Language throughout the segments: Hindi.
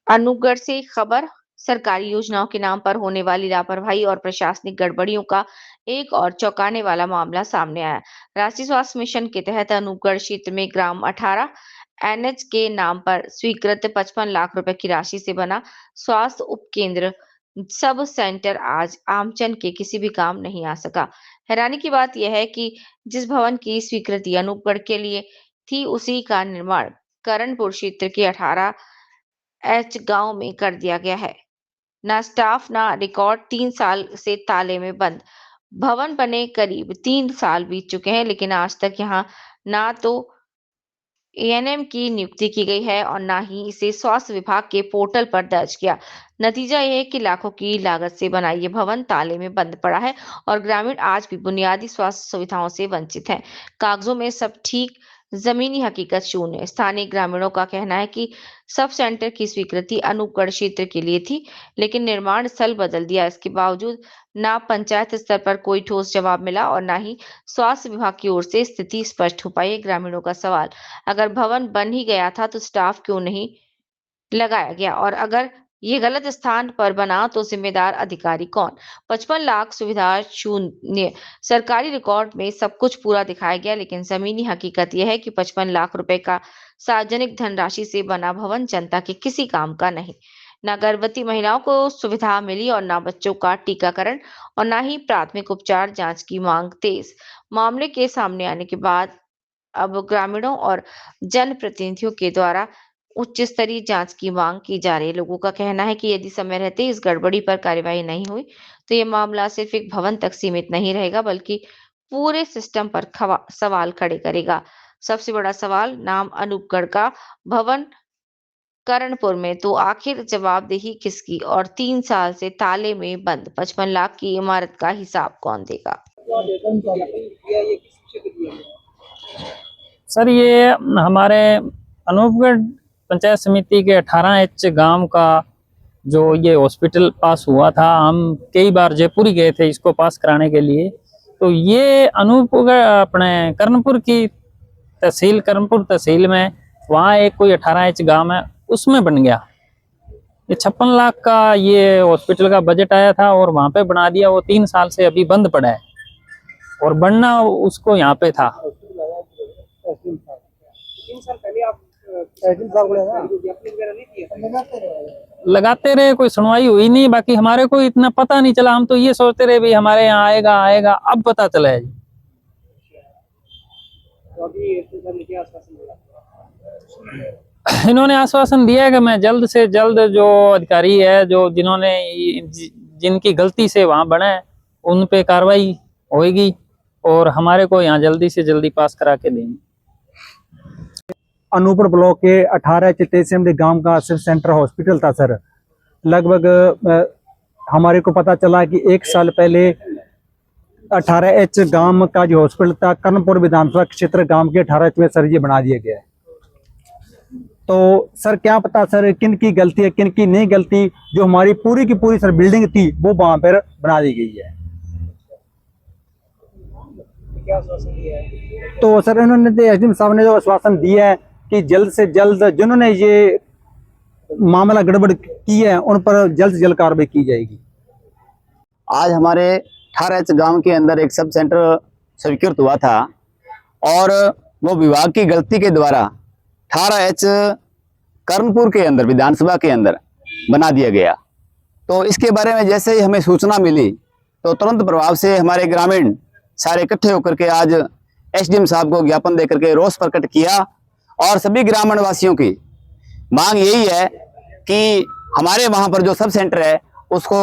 अनूपगढ़ से खबर। सरकारी योजनाओं के नाम पर होने वाली लापरवाही और प्रशासनिक गड़बड़ियों का एक और चौंकाने वाला मामला सामने आया। राष्ट्रीय स्वास्थ्य मिशन के तहत अनूपगढ़ क्षेत्र में ग्राम 18 एनएच के नाम पर स्वीकृत 55 लाख रुपए की राशि से बना स्वास्थ्य उपकेंद्र सब सेंटर आज आमजन के किसी भी काम नहीं आ सका। हैरानी की बात यह है कि जिस भवन की स्वीकृति अनूपगढ़ के लिए थी, उसी का निर्माण करणपुर क्षेत्र के 18 एच गांव में कर दिया गया है। ना स्टाफ ना रिकॉर्ड, 3 साल से ताले में बंद। भवन बने करीब 3 साल बीत चुके हैं, लेकिन आज तक यहाँ ना तो एएनएम की नियुक्ति की गई है और ना ही इसे स्वास्थ्य विभाग के पोर्टल पर दर्ज किया। नतीजा यह है कि लाखों की लागत से बना ये भवन ताले में बंद पड़ा है और ग्रामीण आज भी बुनियादी स्वास्थ्य सुविधाओं से वंचित हैं। कागजों में सब ठीक, जमीनी हकीकत शून्य। स्थानीय ग्रामीणों का कहना है कि सब सेंटर की स्वीकृति अनूपगढ़ क्षेत्र के लिए थी, लेकिन निर्माण स्थल बदल दिया। इसके बावजूद ना पंचायत स्तर पर कोई ठोस जवाब मिला और ना ही स्वास्थ्य विभाग की ओर से स्थिति स्पष्ट हो पाई है। ग्रामीणों का सवाल, अगर भवन बन ही गया था तो स्टाफ क्यों नहीं लगाया गया, और अगर ये गलत स्थान पर बना तो जिम्मेदार अधिकारी कौन? 55 लाख सुविधा शून्य। सरकारी रिकॉर्ड में सब कुछ पूरा दिखाया गया, लेकिन जमीनी हकीकत यह है कि 55 लाख रुपए का सार्वजनिक धनराशि से बना भवन जनता के किसी काम का नहीं। ना गर्भवती महिलाओं को सुविधा मिली और ना बच्चों का टीकाकरण और ना ही प्राथमिक उपचार। जांच की मांग तेज। मामले के सामने आने के बाद अब ग्रामीणों और जनप्रतिनिधियों के द्वारा उच्च स्तरीय जांच की मांग की जा रही है। लोगों का कहना है कि यदि समय रहते इस गड़बड़ी पर कार्यवाही नहीं हुई, तो ये मामला सिर्फ एक भवन तक सीमित नहीं रहेगा, बल्कि पूरे सिस्टम पर सवाल खड़े करेगा। सबसे बड़ा सवाल, नाम अनूपगढ़ का, भवन करणपुर में, तो आखिर जवाबदेही किसकी? और 3 साल से ताले में बंद 55 लाख की इमारत का हिसाब कौन देगा? सर, ये हमारे अनूपगढ़ पंचायत समिति के 18H गांव का जो ये हॉस्पिटल पास हुआ था, हम कई बार जयपुर ही गए थे इसको पास कराने के लिए। तो ये अनूपगढ़ अपने कर्णपुर की तहसील, कर्णपुर तहसील में वहाँ एक कोई 18H गांव है, उसमें बन गया। ये 56 लाख का ये हॉस्पिटल का बजट आया था और वहाँ पे बना दिया। वो 3 साल से अभी बंद पड़ा है और बनना उसको यहाँ पे था। 3 साल पहले आप लगाते रहे, कोई सुनवाई हुई नहीं। बाकी हमारे को इतना पता नहीं चला, हम तो ये सोचते रहे भाई हमारे यहाँ आएगा आएगा, अब पता चला है। तो अभी आश्वासन मिला? इन्होंने आश्वासन दिया है कि मैं जल्द से जल्द, जो अधिकारी है, जो जिन्होंने जिनकी गलती से वहां बना है, उन पे कार्रवाई होगी और हमारे को यहाँ जल्दी से जल्दी पास करा के देंगे। अनूपगढ़ ब्लॉक के 18H तहसील गांव का सिर्फ सेंटर हॉस्पिटल था सर। लगभग हमारे को पता चला कि 1 साल पहले 18H गांव का जो हॉस्पिटल था, कर्णपुर विधानसभा क्षेत्र गांव के 18H में सर ये बना दिया गया है। तो सर क्या पता सर किन की गलती है, किन की नहीं गलती। जो हमारी पूरी की पूरी सर बिल्डिंग थी वो वहां पर बना दी गई है। क्या आश्वासन दिया है? तो सर इन्होंने एसडीएम साहब ने जो आश्वासन दिया है कि जल्द से जल्द जिन्होंने ये मामला गड़बड़ की है उन पर जल्द से जल्द कार्रवाई की जाएगी। आज हमारे 18H गांव के अंदर एक सब सेंटर स्वीकृत हुआ था और वो विभाग की गलती के द्वारा 18H कर्णपुर के अंदर, विधानसभा के अंदर बना दिया गया। तो इसके बारे में जैसे ही हमें सूचना मिली तो तुरंत प्रभाव से हमारे ग्रामीण सारे इकट्ठे होकर के आज एसडीएम साहब को ज्ञापन देकर के रोष प्रकट किया। और सभी ग्रामीण वासियों की मांग यही है कि हमारे वहां पर जो सब सेंटर है उसको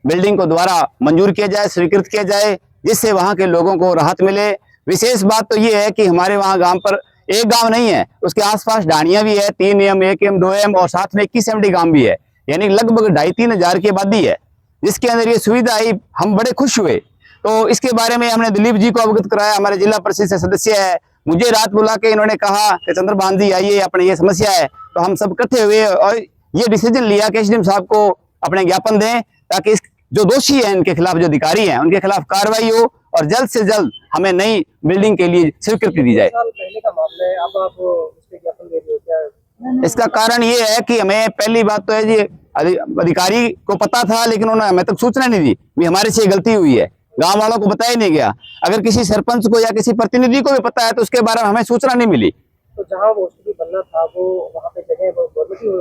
बिल्डिंग को द्वारा मंजूर किया जाए, स्वीकृत किया जाए, जिससे वहां के लोगों को राहत मिले। विशेष बात तो ये है कि हमारे वहां गांव पर एक गांव नहीं है, उसके आसपास ढाणियां भी है, 3M, 1M, 2M और साथ में 21 MD गांव भी है, यानी लगभग 2,500-3 हजार की आबादी है, जिसके अंदर ये सुविधा आई। हम बड़े खुश हुए। तो इसके बारे में हमने दिलीप जी को अवगत कराया, हमारे जिला परिषद से सदस्य है। मुझे रात बुला के इन्होंने कहा कि चंद्रभान जी आइए, अपने ये समस्या है। तो हम सब इकट्ठे हुए और ये डिसीजन लिया कि एसडीएम साहब को अपने ज्ञापन दें, ताकि इस जो दोषी है इनके खिलाफ, जो अधिकारी हैं उनके खिलाफ कार्रवाई हो और जल्द से जल्द हमें नई बिल्डिंग के लिए स्वीकृति दी जाए। 3 साल पहले का मामला है, अब आप उसके ज्ञापन दे रहे हो क्या? इसका कारण ये है कि हमें पहली बात तो है जी, अधिकारी को पता था लेकिन उन्होंने हमें तक सूचना नहीं दी भी हमारे से ये गलती हुई है, गांव वालों को बताया नहीं गया। अगर किसी सरपंच को या किसी प्रतिनिधि को भी पता है तो उसके बारे में हमें सूचना नहीं मिली। तो जहाँ वो हॉस्पिटल बनना था वो वहाँ पे जगह गवर्नमेंट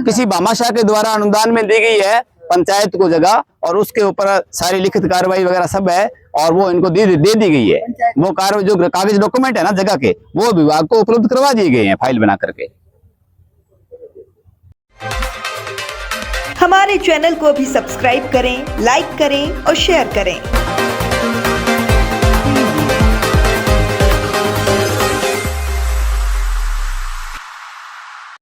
किसी भामाशाह के द्वारा अनुदान में दी गई है पंचायत को जगह, और उसके ऊपर सारी लिखित कार्रवाई वगैरह सब है और वो इनको दे दी गई है। वो कार्रवाई जो कागज डॉक्यूमेंट है ना जगह के, वो विभाग को उपलब्ध करवा दिए गए हैं फाइल बना करके। हमारे चैनल को भी सब्सक्राइब करें, लाइक करें और शेयर करें।